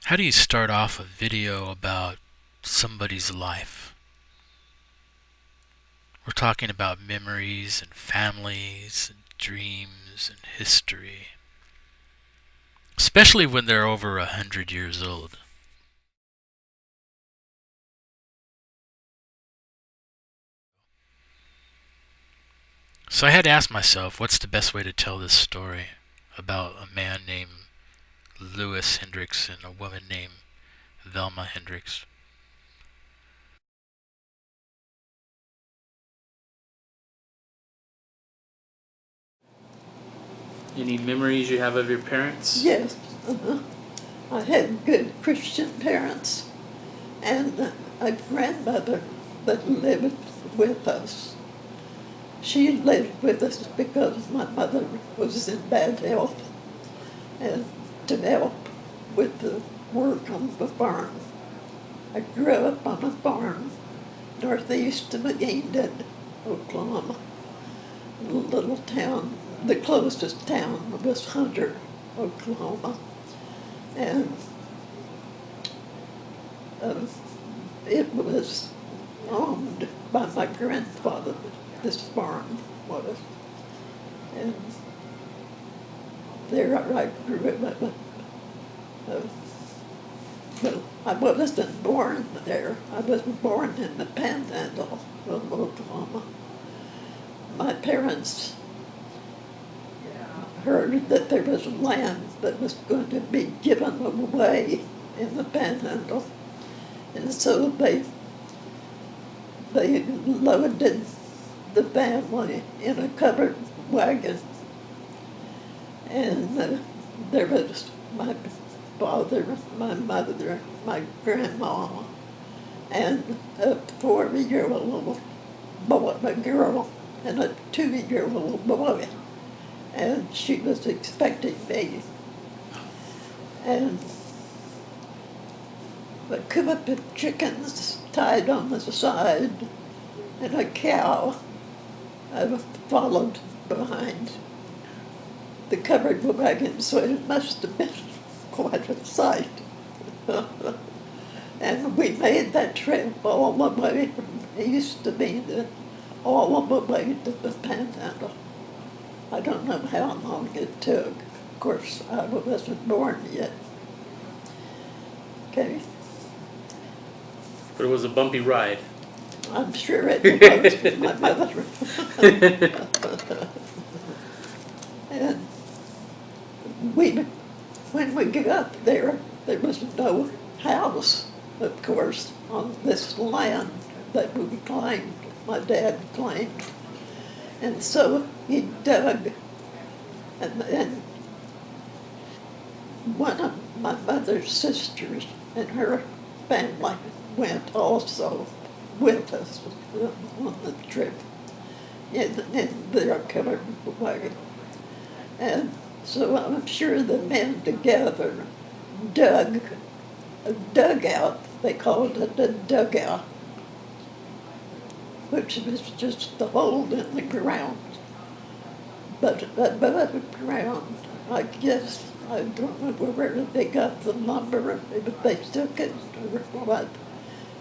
How do you start off a video about somebody's life? We're talking about memories and families and dreams and history, especially when they're over 100 years old. So I had to ask myself, what's the best way to tell this story about a man named Lewis Hendricks and a woman named Velma Hendricks? Any memories you have of your parents? Yes, I had good Christian parents and a grandmother that lived with us. She lived with us because my mother was in bad health and to help with the work on the farm. I grew up on a farm northeast of Eden, Oklahoma, a little town. The closest town was Hunter, Oklahoma. And uh, it was owned by my grandfather, this farm was. And there I grew up. Uh, well, I wasn't born there. I was born in the panhandle of Oklahoma. My parents heard that there was land that was going to be given away in the panhandle. And so they loaded the family in a covered wagon. And there was my father, my mother, my grandma, and a 4-year-old boy, a girl, and a 2-year-old boy. And she was expecting me. And a coop of chickens tied on the side, and a cow followed behind the covered wagon, so it must have been quite a sight. And we made that trip all the way from east to Eden, all the way to the Panhandle. I don't know how long it took. Of course, I wasn't born yet. Okay, But it was a bumpy ride. I'm sure it was my mother. And when we got there, there was no house, of course, on this land that we claimed, my dad claimed. And so he dug, and one of my mother's sisters and her family went also with us on the trip in their covered wagon. And so I'm sure the men together dug a dugout. They called it a dugout, which was just the hole in the ground. But above the ground, I guess, I don't know where they got the lumber, if they took it or what.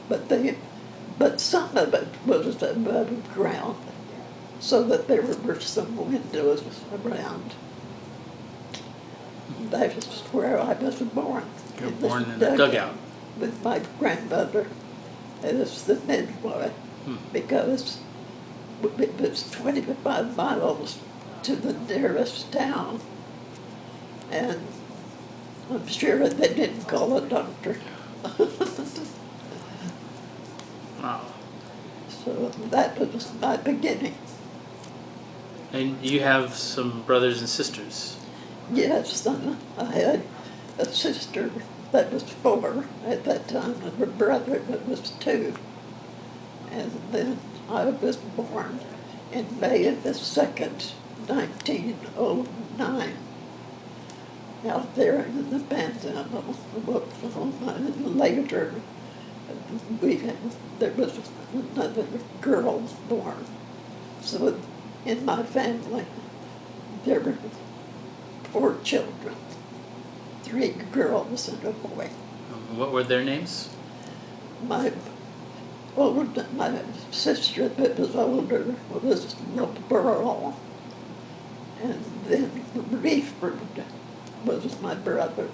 But some of it was above ground, so that there were some windows around. That is where I was born. You were born in a dugout. With my grandmother as the midwife, because it was 25 miles to the nearest town, and I'm sure they didn't call a doctor. Wow. So that was my beginning. And you have some brothers and sisters. Yes, I had a sister that was 4 at that time, and a brother that was 2. And then I was born in May of the 2nd, 1909, out there in the Panhandle of Oklahoma. And later, there was another girl born. So in my family, there were 4 children, 3 girls and a boy. What were their names? My my sister that was older was little girl, and then Reeford was my brother.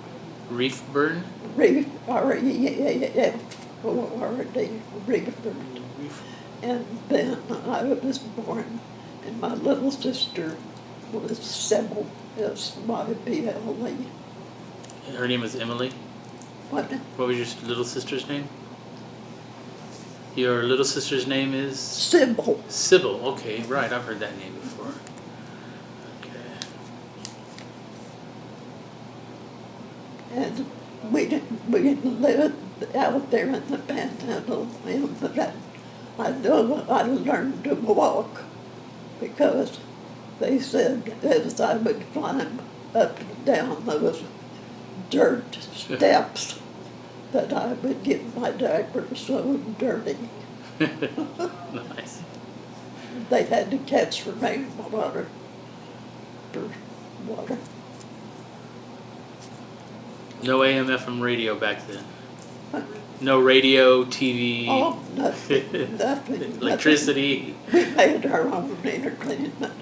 Reefburn? Reef, R-E-A-F-O-R-D, Reeford. Reef. And then I was born, and my little sister was Sybil, S-Y-B-L-E. Her name was Emily. What? What was your little sister's name? Your little sister's name is Sybil. Sybil. Okay, right. I've heard that name before. Okay. And we lived out there in the panhandle, and I know I learned to walk because they said as I would climb up and down those dirt steps that I would get my diaper so dirty. Nice. They had to catch rainwater for water. No AM FM radio back then. No radio, TV, Oh, nothing, nothing. electricity. We made our own entertainment.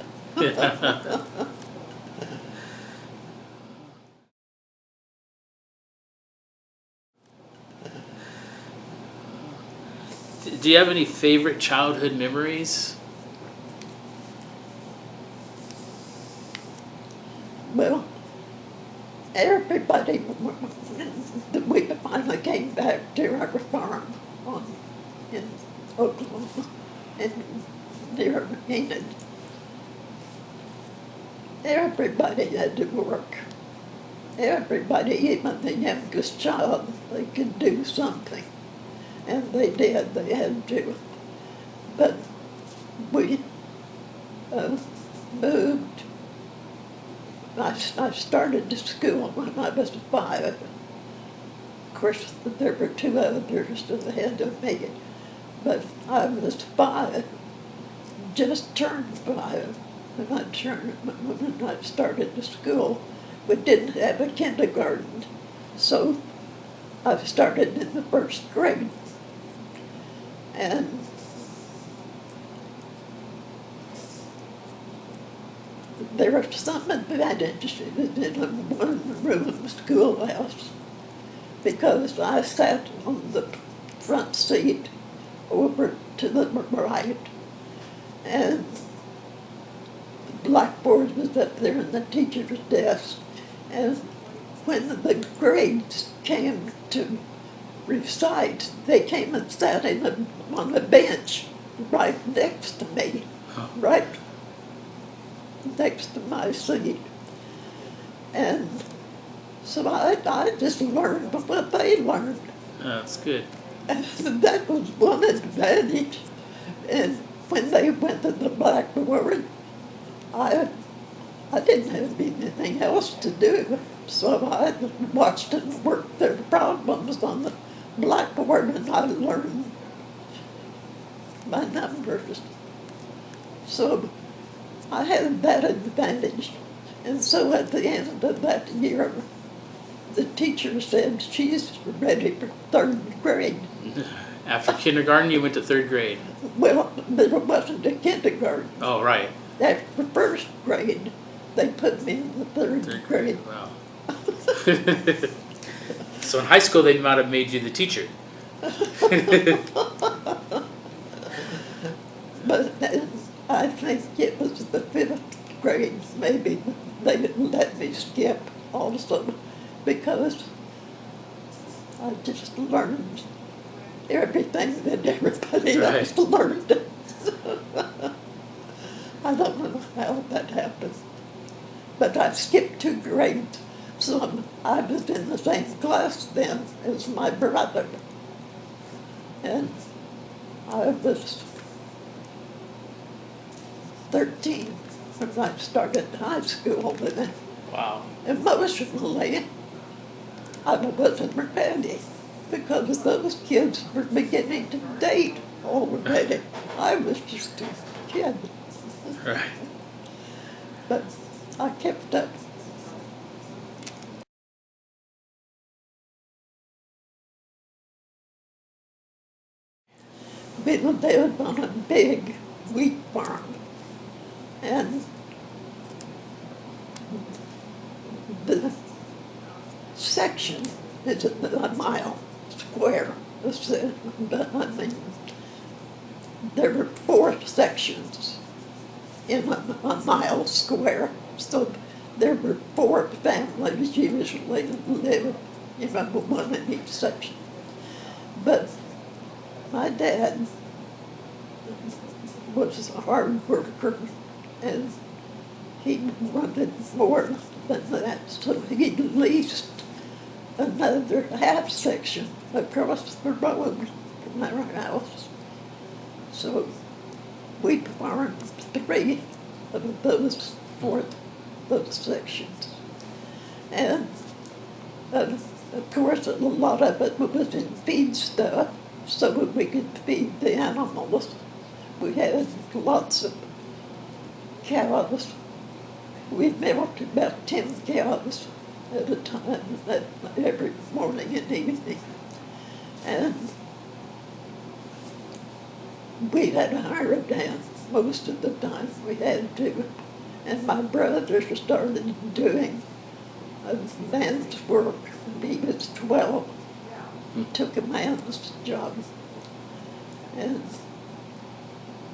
Do you have any favorite childhood memories? Well, everybody, we finally came back to our farm in Oklahoma, and near Enid. Everybody had to work. Everybody, even the youngest child, they could do something. And they did, they had to. But we moved. I started to school when I was 5. Of course, there were 2 others ahead of me, but I was 5, just turned 5 when I started to school. We didn't have a kindergarten, so I started in the 1st grade. And there are some advantages in a one-room schoolhouse because I sat on the front seat over to the right, and the blackboard was up there in the teacher's desk, and when the grades came to recite, they came and sat on a bench right next to me, right next to my seat. And so I just learned what they learned. Oh, that's good. And that was one advantage. And when they went to the blackboard, I didn't have anything else to do. So I watched and worked their problems on the blackboard, and I learned my numbers. So I had that advantage. And so at the end of that year, the teacher said she's ready for 3rd grade. After kindergarten, you went to 3rd grade. Well, there wasn't a kindergarten. Oh, right. After 1st grade, they put me in the 3rd grade. Wow. So in high school, they might have made you the teacher. But I think it was the 5th grade, maybe they didn't let me skip also, because I just learned everything that everybody else learned. I don't know how that happened, but I skipped 2 grades, so I was in the same class then as my brother, and I was 13 when I started high school then. Wow. Emotionally, I wasn't ready because those kids were beginning to date already. I was just a kid. Right. But I kept up. we lived on a big wheat farm, and the section is a mile square. But I mean, there were 4 sections in a mile square, so there were 4 families usually lived, one in each section. But my dad was a hard worker, and he wanted more than that, so he leased another half section across the road from our house. So we farmed 3 of those 4 sections. And of course, a lot of it was in feed stuff, so that we could feed the animals. We had lots of cows. We milked about 10 cows at a time, every morning and evening. And we had to hire a man most of the time. We had to. And my brother started doing a man's work when he was 12. He took a man's job.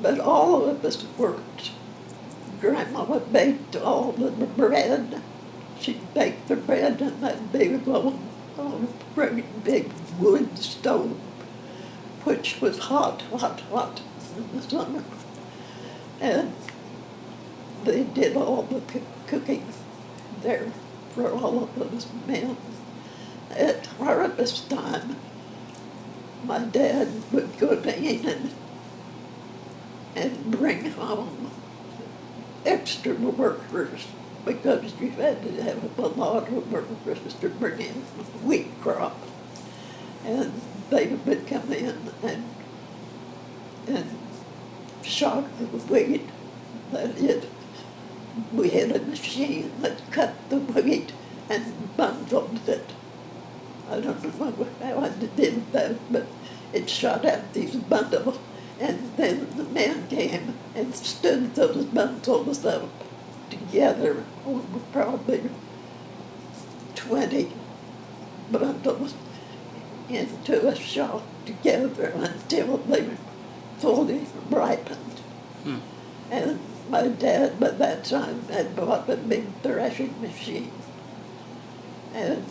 But all of us worked. Grandma baked all of the bread. She'd bake the bread in that big old great big wood stove, which was hot in the summer. And they did all the cooking there for all of those men. At harvest time, my dad would go in and bring home extra workers, because you had to have a lot of workers to bring in wheat crop. And they would come in and shock the wheat. That is, we had a machine that cut the wheat and bundled it. I don't know how I did that, but it shot out these bundles, and then the man came and stood those bundles up together, probably 20 bundles, into a shock together until they were fully ripened. And my dad, by that time, had bought a big threshing machine. And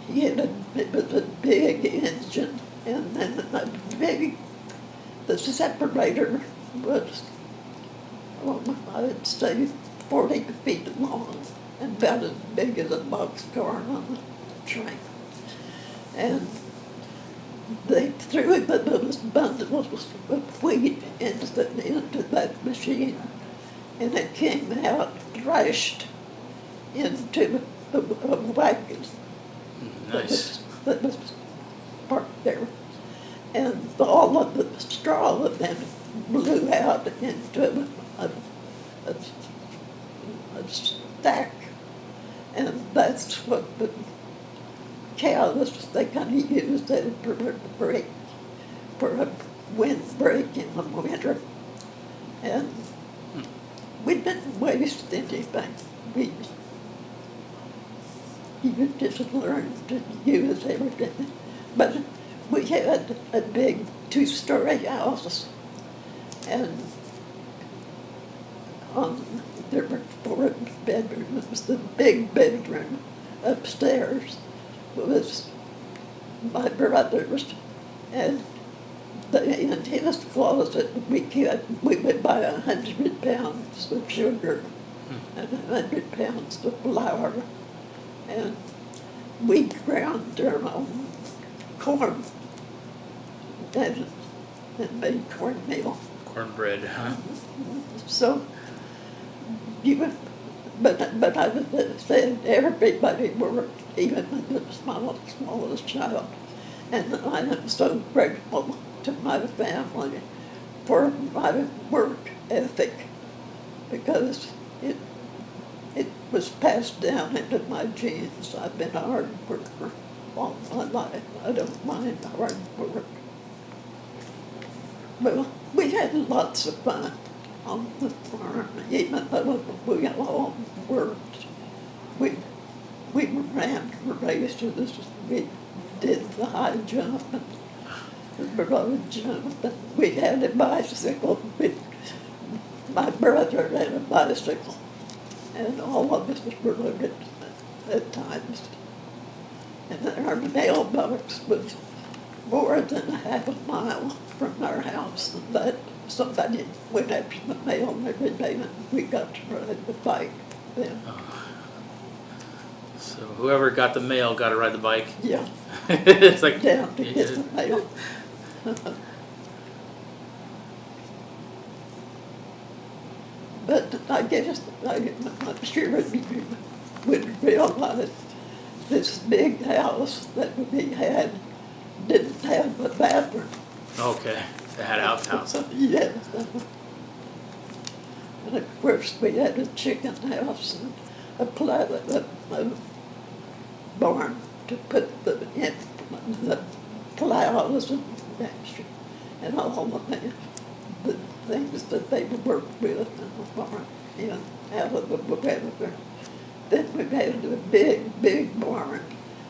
it was a big engine, and then the separator was, I'd say 40 feet long and about as big as a boxcar on a train. And they threw those bundles of wheat into that machine, and it came out thrashed into a wagon. Nice. That was parked there. And all of the straw then blew out into a stack. And that's what the cows, they kind of used that for a windbreak in the winter. And we didn't waste anything. You just learn to use everything. But we had a big 2-story house, and there were 4 bedrooms. The big bedroom upstairs was my brother's, and in his closet we would buy 100 pounds of sugar and 100 pounds of flour, and we ground our own corn and made cornmeal. Cornbread, huh? So but I was said everybody worked, even the smallest child, and I am so grateful to my family for my work ethic, because it was passed down into my genes. I've been a hard worker all my life. I don't mind hard work. Well, we had lots of fun on the farm, even though we all worked. We, we ran races, we did the high jump and the road jump, and we had a bicycle. My brother had a bicycle, and all of us rode it at times. And our mailbox was more than a half a mile from our house, and that somebody went after the mail every day, and we got to ride the bike then. So whoever got the mail got to ride the bike. Yeah, It's like down to get the mail. But I guess I'm sure you would realize this big house that we had didn't have a bathroom. Okay, they had outhouse. Yes. And of course, we had a chicken house and a barn to put the plows and all of the things that they worked with in the barn and out of the weather. Then we had a big, big barn,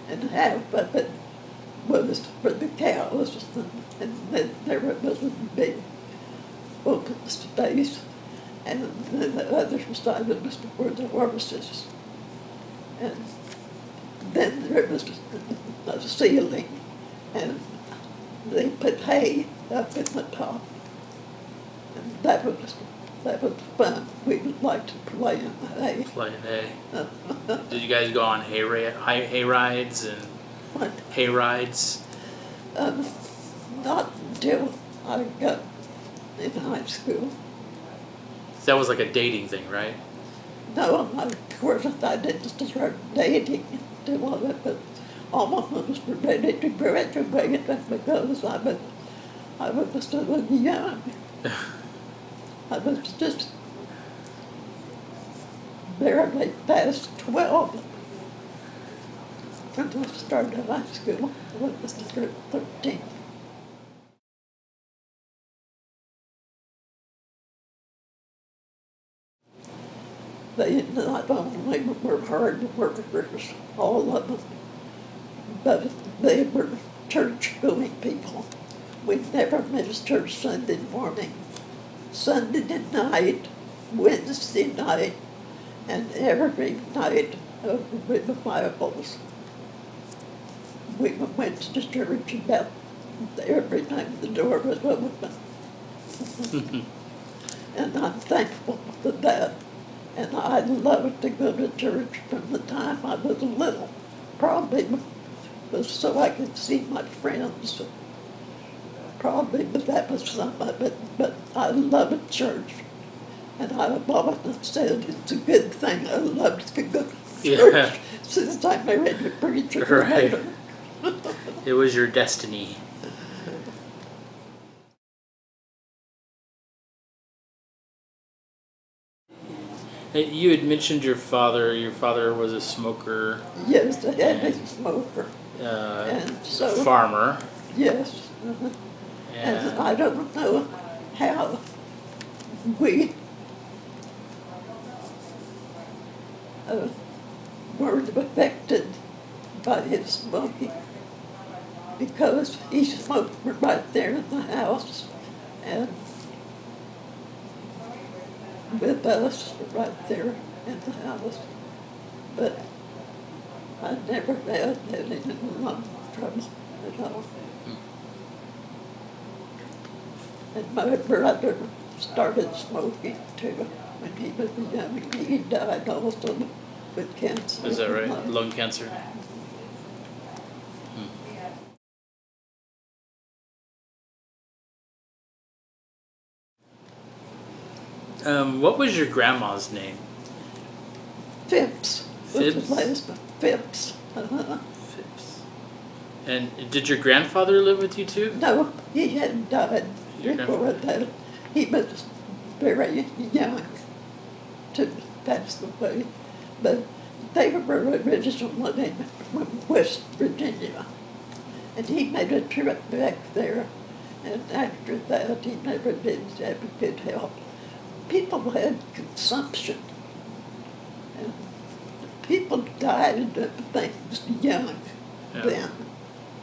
and half of it was for the cows, and then there was a big open space, and the other side of it were the horses. And then there was a ceiling, and they put hay up in the top, and that was fun. We would like to play in the hay. Playing hay. Did you guys go on hay rides and What? hay rides? Not until I got in high school. That was like a dating thing, right? No, of course I didn't start dating until I was almost ready to graduate because I was still young. I was just barely past 12 when I started high school. I was 13. They not only were hard workers, all of them, but they were church-going people. We never missed church Sunday morning, Sunday night, Wednesday night, and every night of revivals. We went to church about every time the door was open. And I'm thankful for that. And I loved to go to church from the time I was little. Probably was so I could see my friends. Probably, but that was some of it. But I loved church. And I've often said it's a good thing I loved to go to church since I married a preacher. Right. It was your destiny. Hey, you had mentioned your father. Your father was a smoker. Yes, a heavy smoker. And so, farmer. Yes. And I don't know how we were affected by his smoking, because he smoked right there in the house and with us right there in the house. But I never had any lung trouble at all. And my brother started smoking too when he was young. He died also with cancer. Is that right? Lung cancer? What was your grandma's name? Phipps. Phipps? Phipps. Phipps. And did your grandfather live with you too? No, he had died before that. He was very young to pass away. But they were originally from West Virginia. And he made a trip back there And after that, he never did have good health. People had consumption. And people died of things young then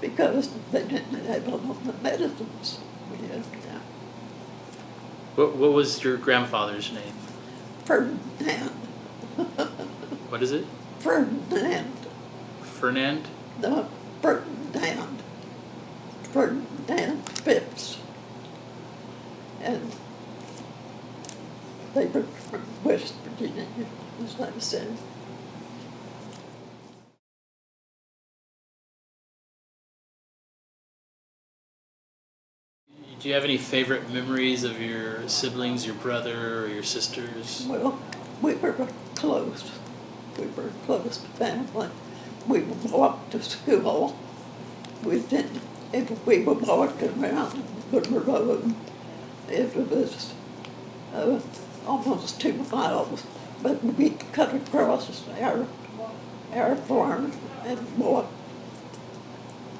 because they didn't have all the medicines we have now. What was your grandfather's name? Ferdinand. What is it? Ferdinand. Fernand? No, Ferdinand. Ferdinand Phipps. And they were from West Virginia, as I said. Do you have any favorite memories of your siblings, your brother or your sisters? Well, we were close. We were a close family. We would walk to school. We didn't, if we would walk around the road, it was almost 2 miles, but we cut across our farm and walked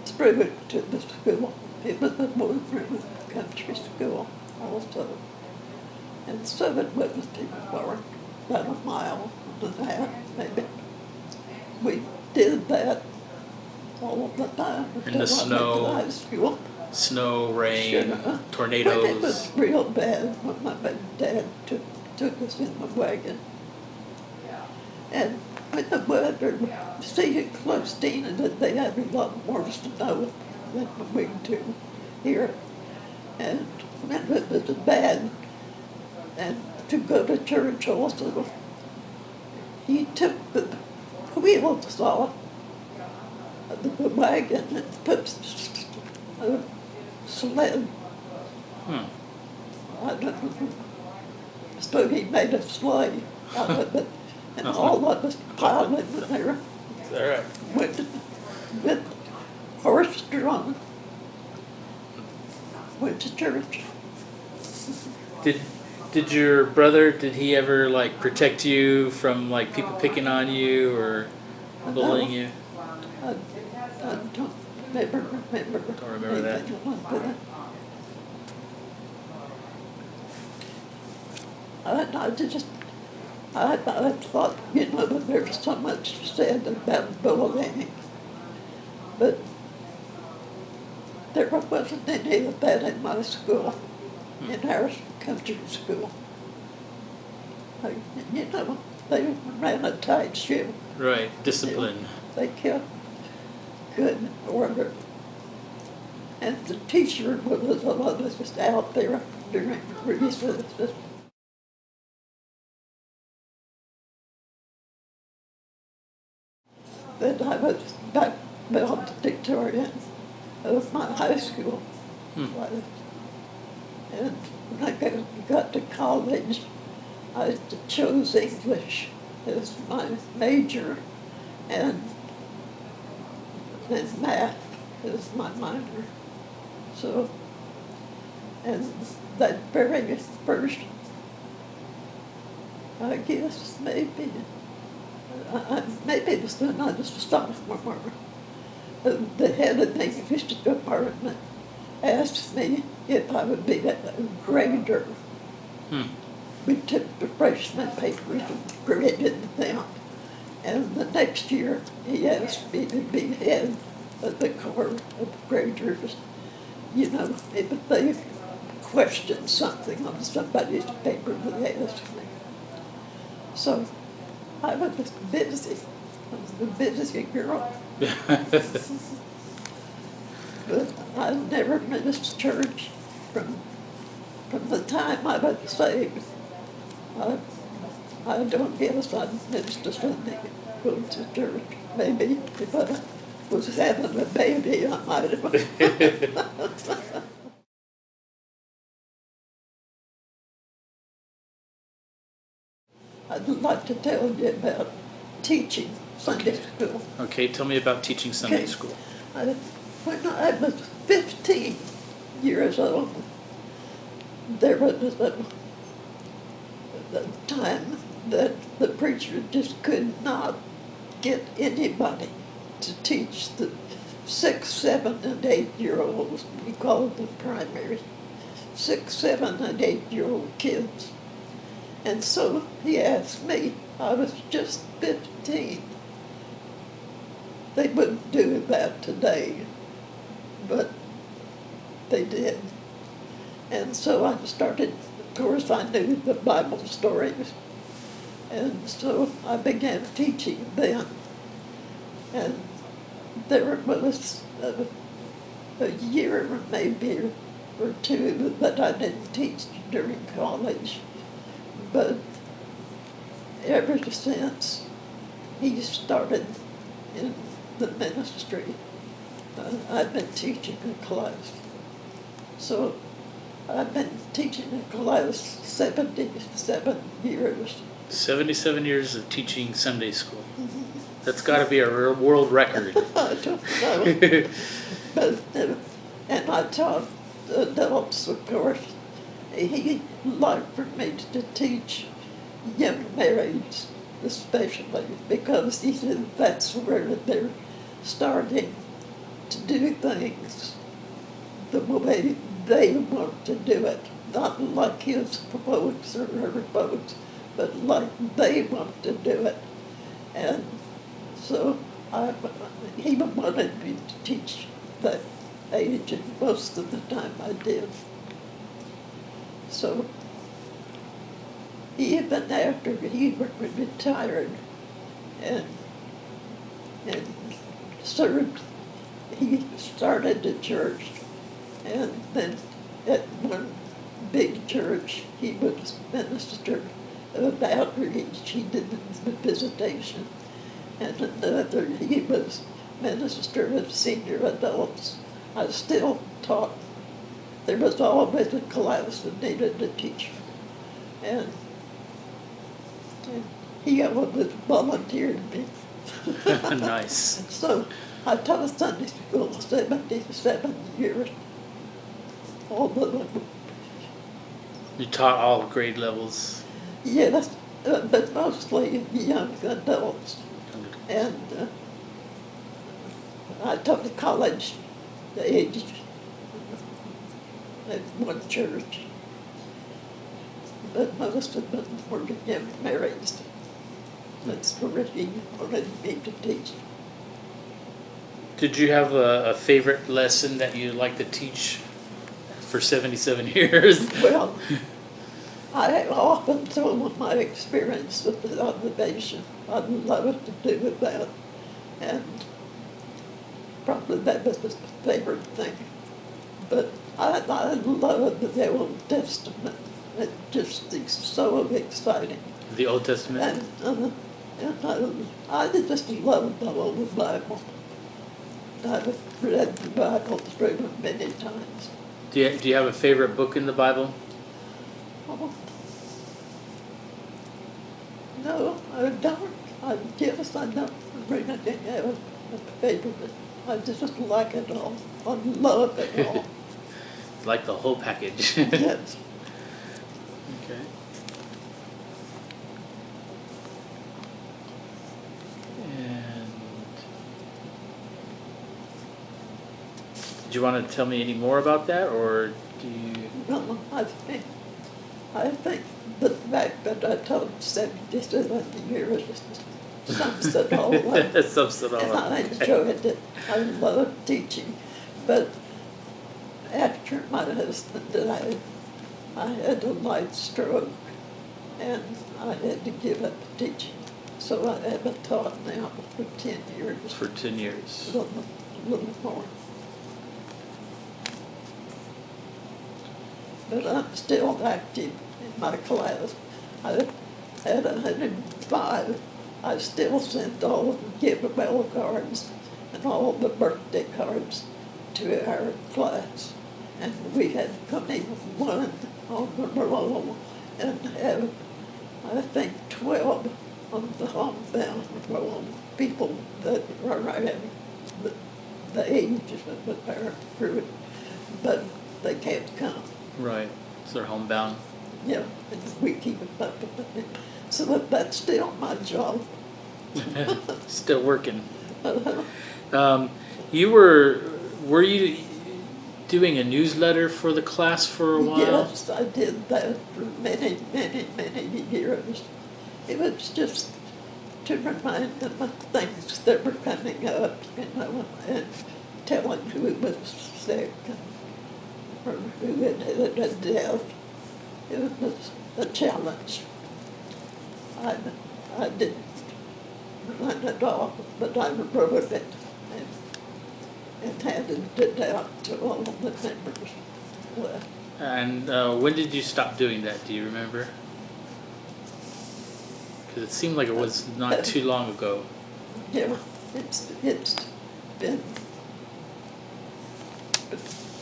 through it to the school. It was a one-room country school also. And so it wasn't too far, about a mile and a half maybe. We did that all the time In the until I snow. went to high school. Snow, rain, Sure. tornadoes. When it was real bad, when my dad took us in the wagon. And when the weather stayed close to it, they had a lot more snow than we do here. And when it was bad, and to go to church also, he took the wheels off of the wagon and put a sled. I don't know. So he made a sleigh out of it, and all of us piled in there All right. with horse-drawn. Went to church. Did your brother, did he ever like protect you from like people picking on you or bullying you? I don't remember. Don't remember that. anything like that. I thought, that there's so much said about bullying, but there wasn't any of that in my school, in our country school. They ran a tight ship. Right, discipline. They kept good order. And the teacher was a lot of us out there during recess. Then I was back valedictorian of my high school class. And when I got to college, I chose English as my major and math as my minor. So, and that very first, I guess maybe it was when I was a sophomore, the head of the English department asked me if I would be a grader. We took the freshman papers and graded them. And the next year, he asked me to be head of the corps of graders. If they questioned something on somebody's paper, they asked me. So I was busy. I was a busy girl. But I never missed church from the time I was saved. I don't guess I missed a Sunday going to church. Maybe if I was having a baby, I might have. I'd like to tell you about teaching Sunday school. Okay, tell me about teaching Sunday Okay. school. When I was 15 years old, there was a time that the preacher just could not get anybody to teach 6, 7, and 8-year-olds. We called them primary. 6, 7, and 8-year-old kids. And so he asked me, I was just 15. They wouldn't do that today, but they did. And so I started, of course, I knew the Bible stories. And so I began teaching then. And there was a year maybe or two that I didn't teach during college. But ever since he started in the ministry, I've been teaching a class. So I've been teaching a class 77 years. 77 years of teaching Sunday school. That's got to be a world record. I don't know. But, and I taught adults, of course. He liked for me to teach young marrieds, especially, because he said that's where they're starting to do things the way they want to do it. Not like his folks or her folks, but like they want to do it. And so he wanted me to teach that age, and most of the time I did. So even after he retired and served, he started a church, and then at one big church he was minister of outreach. He did the visitation, and another he was minister of senior adults. I still taught. There was always a class that needed a teacher, and he always volunteered me. Nice. So I taught Sunday school 77 years, although, You taught all grade levels. yes, but mostly young adults. And I taught the college age at one church, but most of them were young marrieds. That's where he wanted me to teach. Did you have a favorite lesson that you like to teach for 77 years? Well, I often told my experience with the observation. I'd love to do that, and probably that was the favorite thing. But I love the Old Testament. It just is so exciting. The Old Testament? And I just love the whole Bible. I've read the Bible through many times. Do you have a favorite book in the Bible? Oh, no, I don't. I guess I don't really have a favorite. I just like it all. I love it all. Like the whole package. Yes. Okay. And do you want to tell me any more about that, or do you? No, I think the fact that I taught 77 years sums it all up. That sums it all And up. I enjoyed it. I love teaching. But after my husband died, I had a light stroke, and I had to give up teaching. So I haven't taught now for 10 years. For 10 years. A little more. But I'm still active in my class. I had 105. I still send all the giveaway cards and all the birthday cards to our class. And we had 21 on the roll and have, I think, 12 on the homebound roll. People that are around the age of our group, but they can't come. Right. So they're homebound. Yeah, and we keep it up with it. So that's still my job. Still working. You were you doing a newsletter for the class for a while? Yes, I did that for many, many, many years. It was just to remind them of things that were coming up, and telling who was sick or who had had a death. It was a challenge. I, I didn't run it off, but I wrote it and handed it out to all the members. Well, And when did you stop doing that? Do you remember? Because it seemed like it was not too long ago. yeah, it's been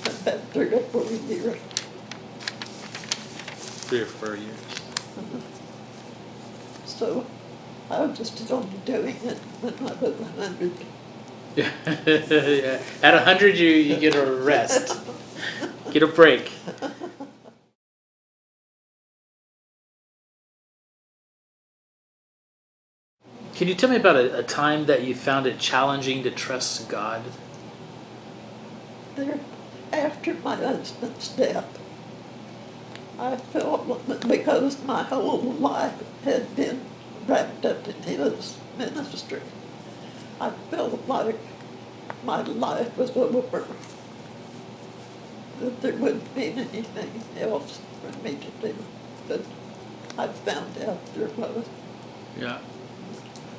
about 3 or 4 years. 3 or 4 years. So I was just only doing it when I was 100. Yeah. At 100, you get a rest, get a break. Can you tell me about a time that you found it challenging to trust God? There, after my husband's death, I felt that because my whole life had been wrapped up in his ministry, I felt like my life was over, that there wouldn't be anything else for me to do. But I found out there was. Yeah.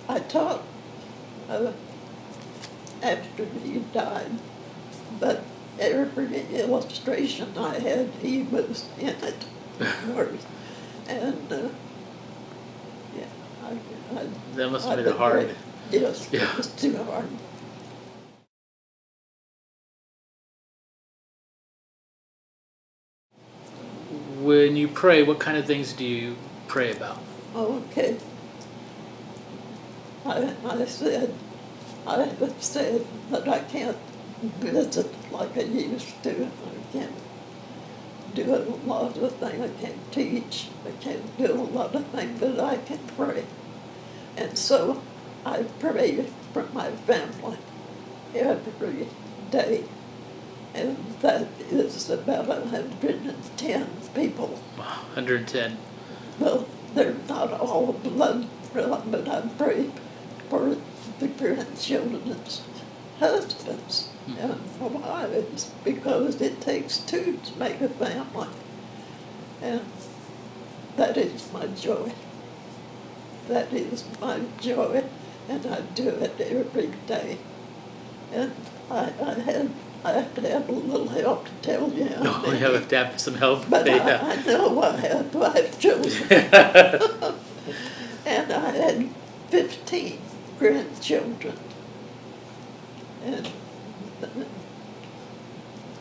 I taught after he died, but every illustration I had, he was in it, of course. And yeah, That must I have been did hard. great. Yes, Yeah. it was too hard. When you pray, what kind of things do you pray about? Okay. I said, I have said that I can't visit like I used to. I can't do a lot of things. I can't teach. I can't do a lot of things, but I can pray. And so I pray for my family every day. And that is about 110 people. Wow, 110. Well, they're not all blood related, but I pray for the grandchildren's husbands and wives, because it takes two to make a family. And that is my joy. That is my joy, and I do it every day. And I have to have a little help to tell you how No, you many. have to have some help. But Yeah. I know I have 5 children. And I had 15 grandchildren. And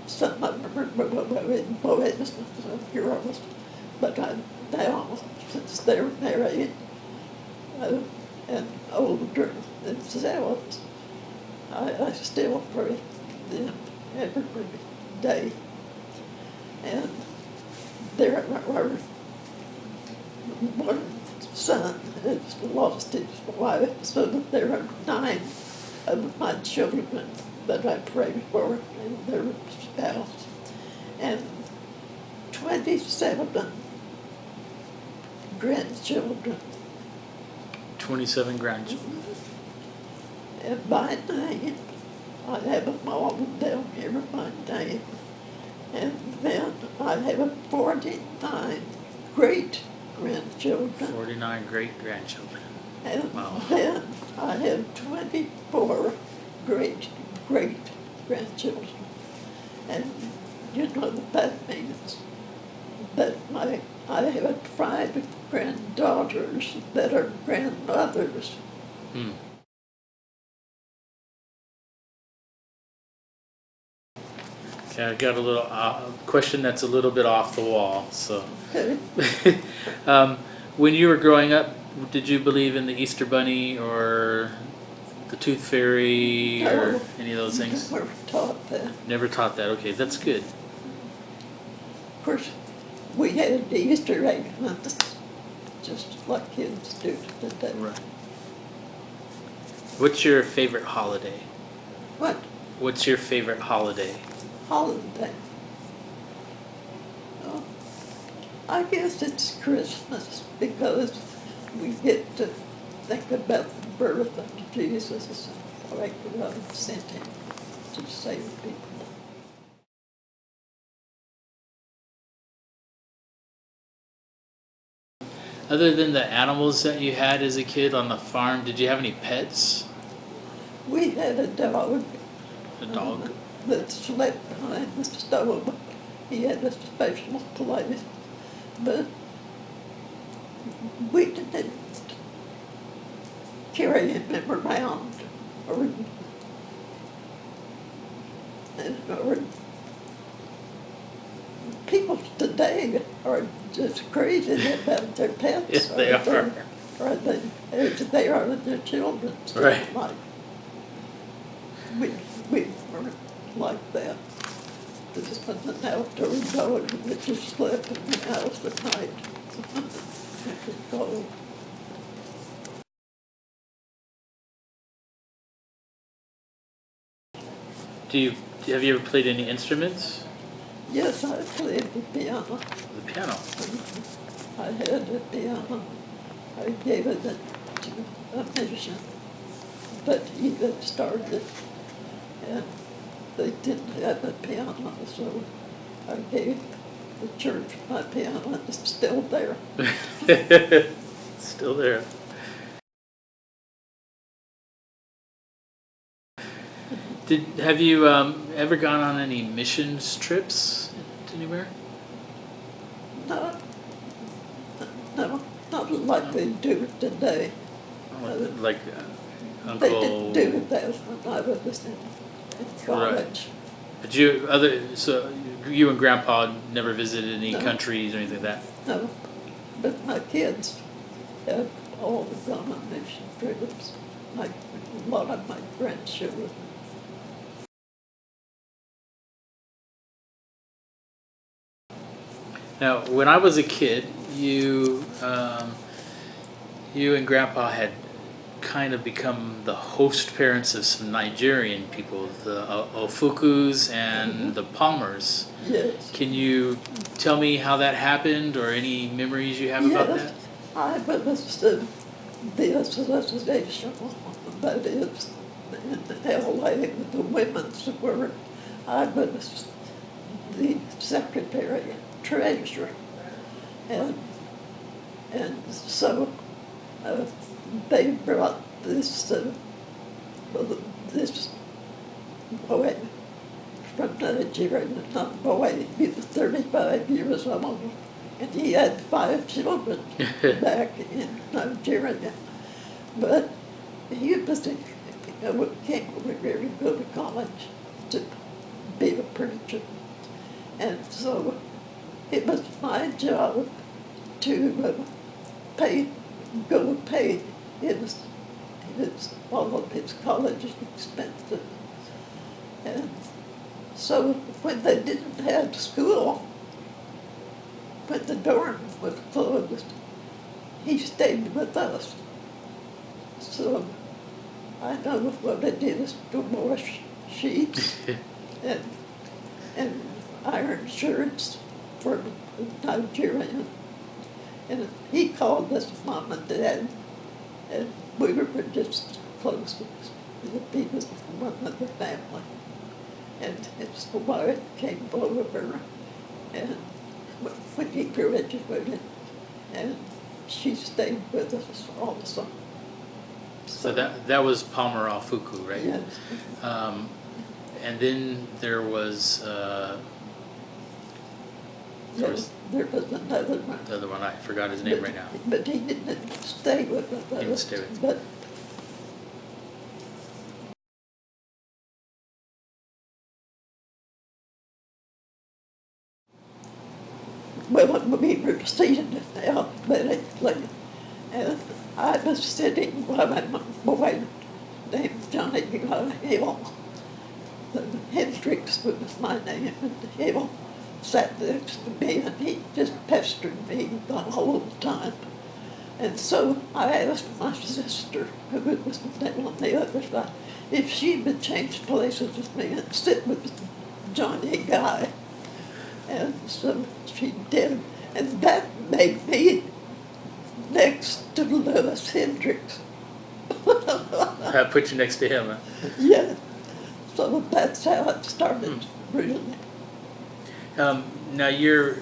some of them were boys, some girls. But now, since they're married and older themselves, I still pray them every day. And there are one son has lost his wife, so that there are 9 of my children that I pray for and their spouse, and 27 grandchildren. 27 grandchildren. And by name, I have them all down here by name. And then I have 49 great grandchildren. 49 great grandchildren. And Wow. then I have 24 great grandchildren. And you know what that means? That I have 5 granddaughters that are grandmothers. Hmm. Okay, I got a little question that's a little bit off the wall. So, Okay? when you were growing up, did you believe in the Easter Bunny or the Tooth Fairy or No. any of those things? Never taught that. Never taught that. Okay, that's good. Of course, we had the Easter egg hunts, just like kids do today. Right. What's your favorite holiday? What What's your favorite holiday? holiday? Oh, I guess it's Christmas because we get to think about the birth of Jesus, like God sent him to save people. Other than the animals that you had as a kid on the farm, did you have any pets? We had a dog A dog? that slept behind the stove. He had a special place, but we didn't carry him around or, or people today are just crazy about their pets. Yes, they are. Or they are their children. Right. Like, we weren't like that. This was an outdoor dog that just slept in the house at night. It was cold. Have you ever played any instruments? Yes, I played the piano. The piano. I had a piano. I gave it to a musician, but he had started, and they didn't have a piano, so I gave the church my piano. It's still there. Still there. Have you ever gone on any missions trips anywhere? No, no, not like they do today. Like They didn't Uncle. do that when I was in college. But so you and Grandpa never visited any No. countries or anything like that? No, but my kids have all gone on mission trips, like a lot of my grandchildren. Now, when I was a kid, you and Grandpa had kind of become the host parents of some Nigerian people, the Ofukus and the Palmers. Yes. Can you tell me how that happened or any memories you have about that? I witnessed the association that is in LA with the women's work. I witnessed the secretary and treasurer, and so they brought this boy from Nigeria, not boy, he was 35 years old, and he had 5 children back in Nigeria. But he was, came over here to go to college to be a preacher. And so it was my job to pay all of his college expenses. And so when they didn't have school, when the dorm was closed, he stayed with us. So I know what I did is to wash sheets and and iron shirts for Nigerian. And he called us Mom and Dad, and we were just close. He was one of the family. And his wife came over, and when he graduated, and she stayed with us also. So that was Palmer Alfuku, right? Yes. And then there was Yes, there was another one. the other one. I forgot his name right now. But he didn't stay with us. He didn't stay with you. But well, we were seated athletically, and I was sitting while a boy named Johnny Hill, Hendricks was my name, and Hill sat next to me, and he just pestered me the whole time. And so I asked my sister, who was down on the other side, if she would change places with me and sit with Johnny Guy. And so she did. And that made me next to Lewis Hendricks. I put you next to him. Huh? Yeah. So that's how it started, really. Now your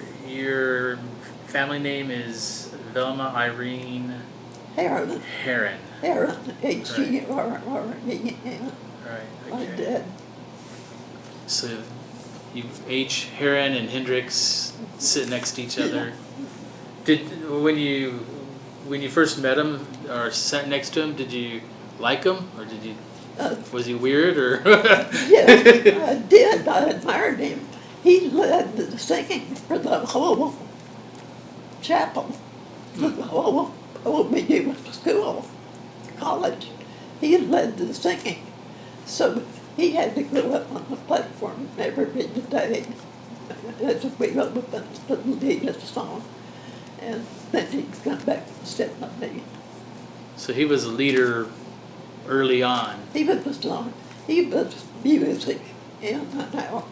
family name is Velma Irene Heron. Heron. Heron, H-E-R-R-E-N. Right. My Okay. dad. So you H Heron and Hendricks sit next to each other. Did when you first met him or sat next to him, did you like him or did you? Was he weird or? Yes, I did. I admired him. He led the singing for the whole chapel, the whole OBU school, college. He led the singing. So he had to go up on the platform every day as we opened the lead a song. And then he'd come back and sit with me. So he was a leader early on. He was the song. He was music in and out.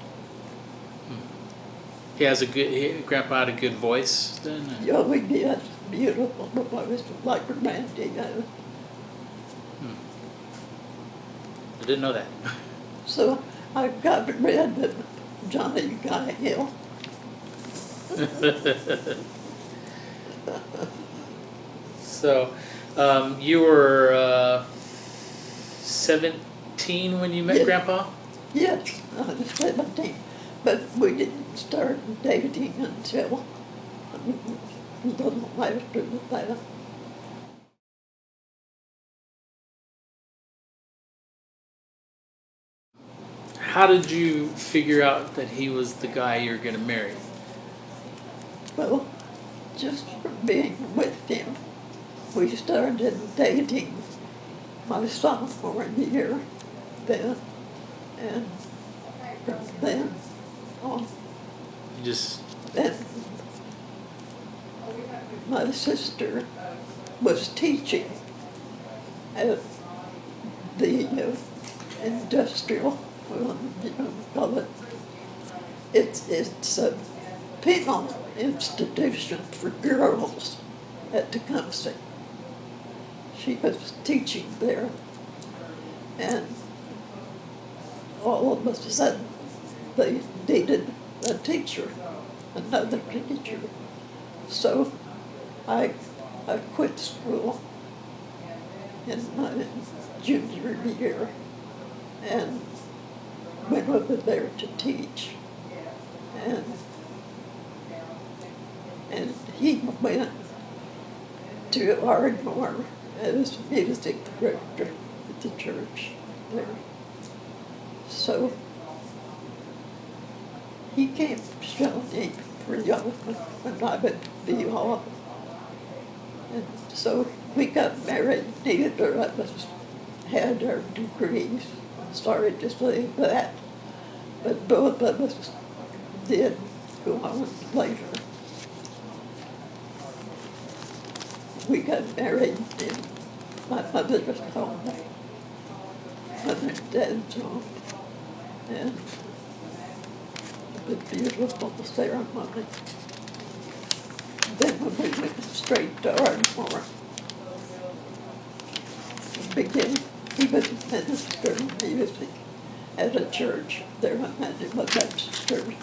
He has Grandpa had a good voice then. Yeah, we did. Beautiful voice, like Randy. I didn't know that. So I got rid of Johnny Guy Hill. So, you were 17 when you met Yes. Grandpa? Yes, I was 17. But we didn't start dating until a little after that. How did you figure out that he was the guy you're going to marry? Well, just from being with him, we started dating my sophomore year then, and from then on, You just then my sister was teaching at the industrial, call it, it's a penal institution for girls at Tecumseh. She was teaching there, and all of a sudden they needed a teacher, another teacher. So I quit school in my junior year and went over there to teach. And he went to Ardmore as music director at the church there. So he came to Shawnee pretty often when I would be off. And so we got married. Neither of us had our degrees. Sorry to say that. But both of us did go on later. We got married in my mother's home, mother and dad's home, and it was a beautiful ceremony. Then when we went straight to Ardmore, he was a minister of music at a church there in the Baptist church.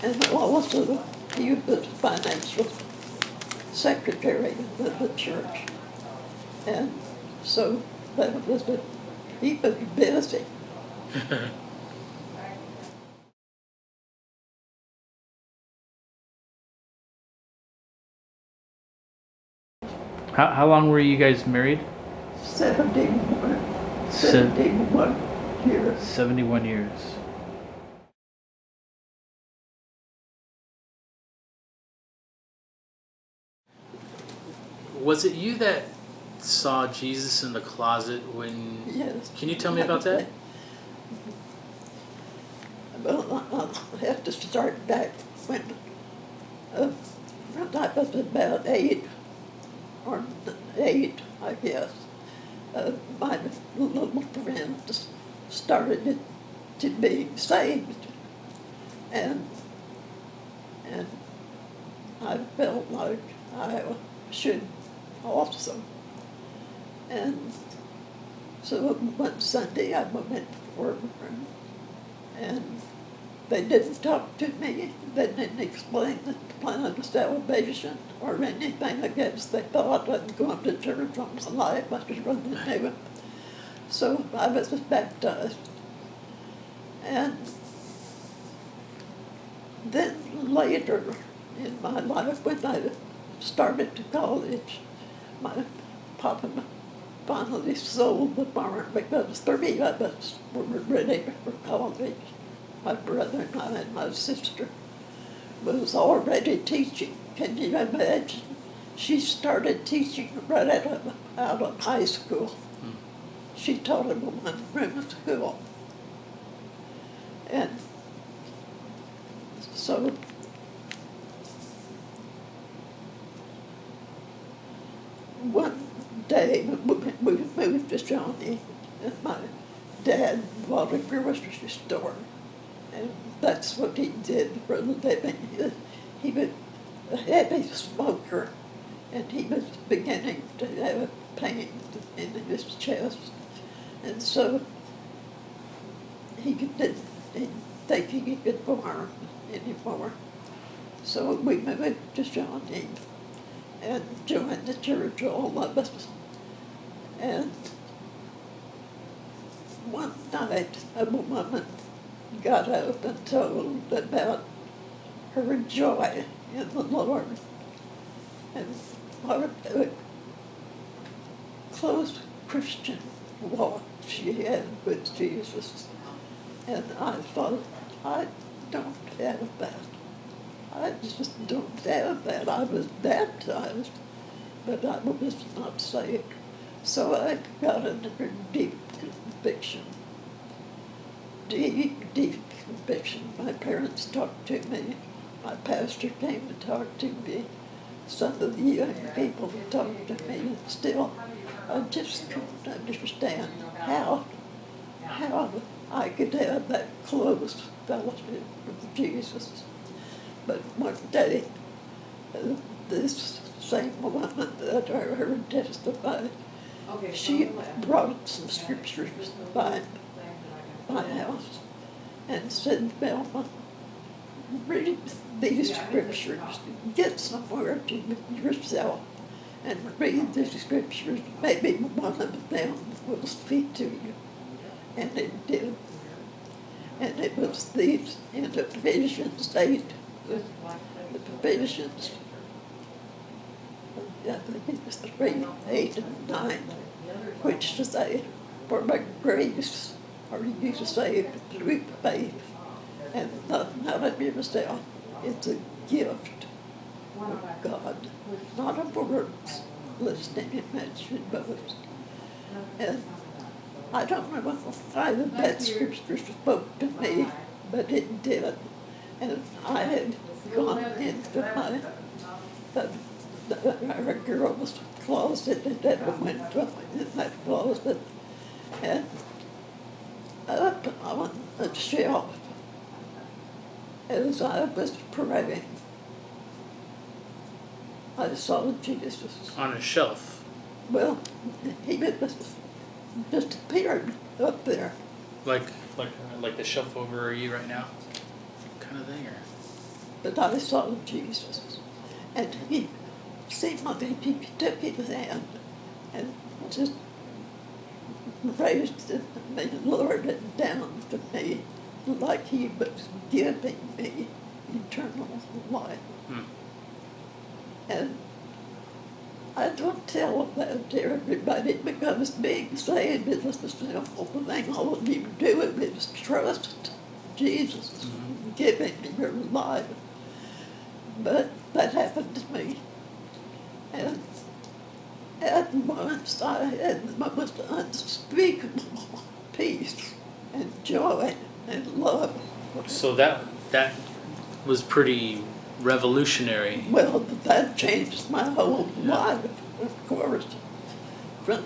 And also he was financial secretary of the church. And so that was he was busy. how long were you guys married? 71 years. 71 years. Was it you that saw Jesus in the closet when? Yes. Can you tell me about that? Well, I'll have to start back when I was about 8. or 8, I guess, my little friends started to be saved, and and I felt like I should also. And so one Sunday I went to work, and they didn't talk to me. They didn't explain the plan of salvation or anything. I guess they thought I'd gone to church all my life. I just really knew it. So I was baptized. And then later in my life, when I started to college, my papa finally sold the farm because 3 of us were ready for college. My brother and I and my sister was already teaching. Can you imagine? She started teaching right out of high school. She taught in one room school. And so one day we moved to Shawnee, and my dad bought a grocery store. And that's what he did for a living. He was a heavy smoker, and he was beginning to have pain in his chest. And so he didn't think he could farm anymore. So we moved to Shawnee and joined the church, all of us. And one night, a woman got up and told about her joy in the Lord and what a close Christian walk she had with Jesus. And I thought, I don't have that. I just don't have that. I was baptized, but I was not saved. So I got under deep conviction. Deep conviction. My parents talked to me. My pastor came and talked to me. Some of the young people talked to me, and still, I just couldn't understand how I could have that close fellowship with Jesus. But one day, this same woman that I heard testify, she brought some scriptures by my house and said, Velma, read these scriptures, get somewhere to yourself and read the scriptures. Maybe one of them will speak to you. And it did. And it was these in Ephesians 8, the Ephesians, I think it was 3, 8, and 9, which say, for by grace are you saved through faith, and not of yourself. It's a gift of God, not of works, lest any man should boast. And I don't know why that scripture spoke to me, but it did. And I had gone into our girl's closet and then went in that closet, and up on a shelf, as I was praying, I saw Jesus. On a shelf. Well, he just appeared up there. Like the shelf over you right now? Kind of thing, or? But I saw Jesus. And he seemed like he took his hand and just raised it and lowered it down to me like he was giving me eternal life. And I don't tell that to everybody because being saved is a simple thing. All you do is trust Jesus, giving your life. But that happened to me. And at once I had the most unspeakable peace and joy and love. So that was pretty revolutionary. Well, that changed my whole life. of course, from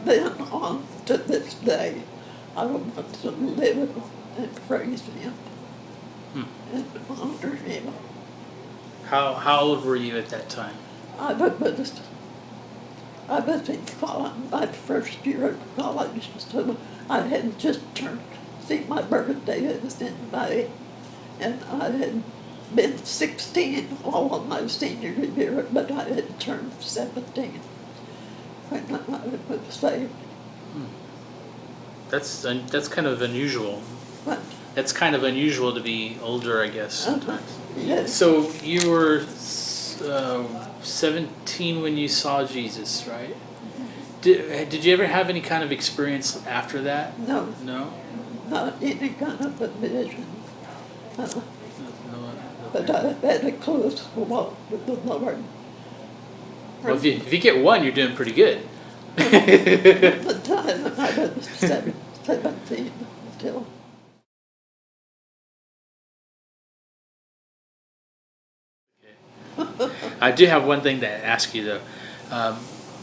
then on to this day, I want to live and praise Him Hmm. and honor Him. How old were you at that time? I was in college, my first year of college, so I had just turned, see, my birthday was in May, and I had been 16 all of my senior year, but I had turned 17 when I was saved. That's kind of unusual. But, That's kind of unusual to be older, I guess, sometimes. yes, So you were 17 when you saw Jesus, right? Did you ever have any kind of experience after that? no, No? not any kind of a vision. Uh, No. but I had a close walk with the Lord. Well, if you get one, you're doing pretty good. The time I was 17 until I do have one thing to ask you though.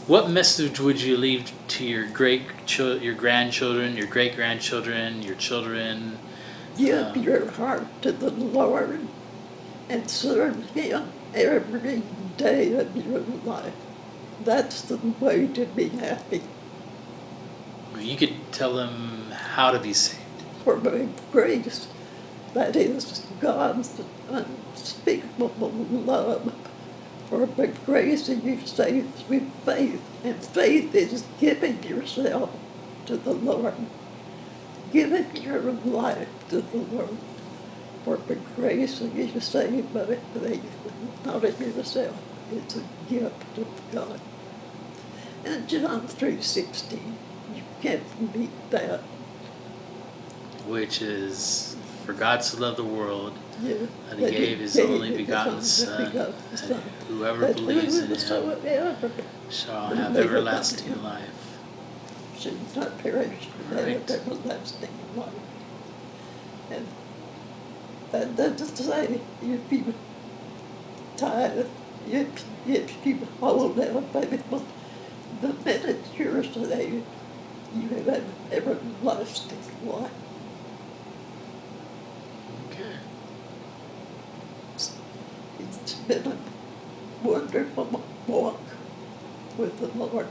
What message would you leave to your your grandchildren, your great grandchildren, your children? give your heart to the Lord and serve Him every day of your life. That's the way to be happy. You could tell them how to be saved. For by grace, that is God's unspeakable love. For by grace are you saved through faith, and faith is giving yourself to the Lord, giving your life to the Lord. For by grace are you saved by faith, not of yourself. It's a gift of God. And John 3:16, you can't beat that. Which is, for God so loved the world Yeah, that He gave His only begotten Son, that whoever believes in Him shall have everlasting life. Should not perish, but Right. have everlasting life. And that doesn't say if you tithe, if you hold out faithful, the minute you're saved, you have everlasting life. Okay. It's been a wonderful walk with the Lord.